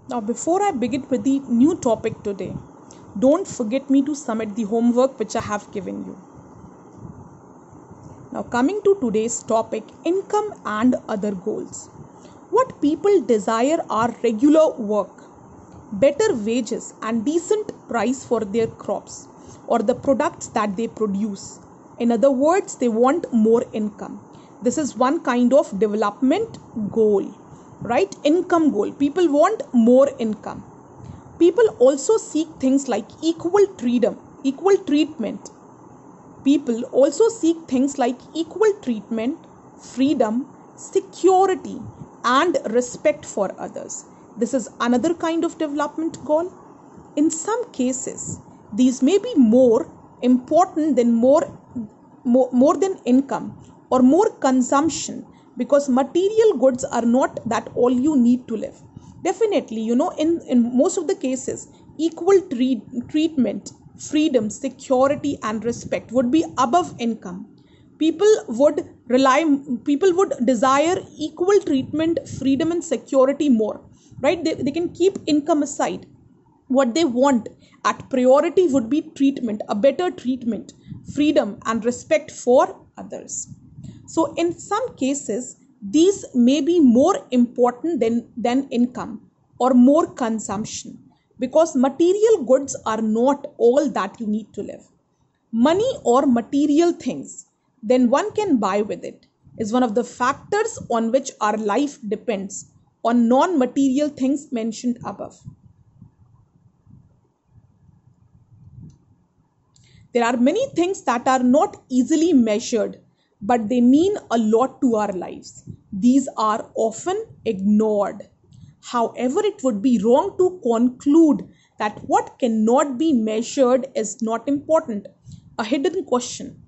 Now, before I begin with the new topic today, don't forget me to submit the homework which I have given you. Now, coming to today's topic, income and other goals. What people desire are regular work, better wages, and decent price for their crops or the products that they produce. In other words, they want more income. This is one kind of development goal, right? Income goal. People want more income. People also seek things like equal treatment. People also seek things like equal treatment, freedom, security, and respect for others. This is another kind of development goal. In some cases, these may be more important than more than income or more consumption, because material goods are not that all you need to live. Definitely, in most of the cases, equal treatment, freedom, security, and respect would be above income. People would people would desire equal treatment, freedom, and security more, right? They can keep income aside. What they want at priority would be treatment, a better treatment, freedom, and respect for others. So, in some cases, these may be more important than income or more consumption, because material goods are not all that you need to live. Money or material things, then one can buy with it, is one of the factors on which our life depends on non material things mentioned above. There are many things that are not easily measured, but they mean a lot to our lives. These are often ignored. However, it would be wrong to conclude that what cannot be measured is not important. A hidden question.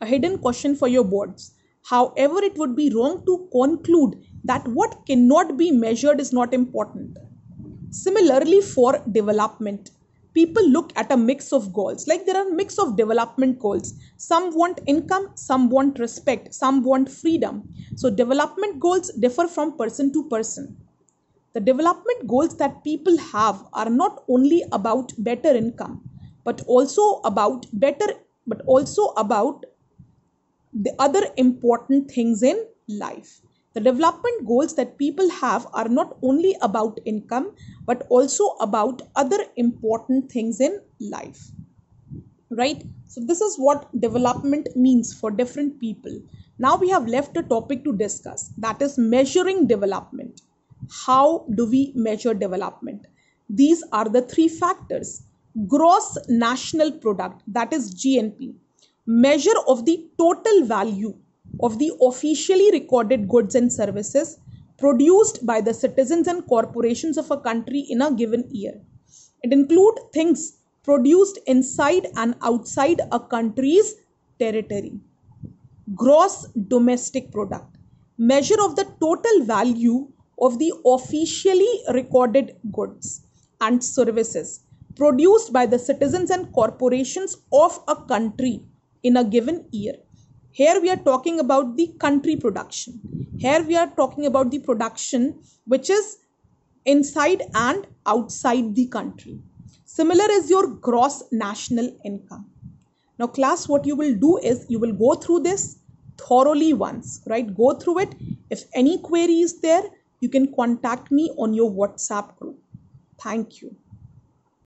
A hidden question for your boards. However, it would be wrong to conclude that what cannot be measured is not important. Similarly, for development, people look at a mix of goals. Like there are a mix of development goals. Some want income, some want respect, some want freedom. So development goals differ from person to person. The development goals that people have are not only about better income, but also about the other important things in life. The development goals that people have are not only about income, but also about other important things in life. Right? So, this is what development means for different people. Now, we have left a topic to discuss, that is measuring development. How do we measure development? These are the three factors: gross national product, that is GNP, measure of the total value of the officially recorded goods and services produced by the citizens and corporations of a country in a given year. It includes things produced inside and outside a country's territory. Gross domestic product, measure of the total value of the officially recorded goods and services produced by the citizens and corporations of a country in a given year. Here we are talking about the country production. Here we are talking about the production which is inside and outside the country. Similar is your gross national income. Now class, what you will do is you will go through this thoroughly once, right? Go through it. If any query is there, you can contact me on your WhatsApp group. Thank you.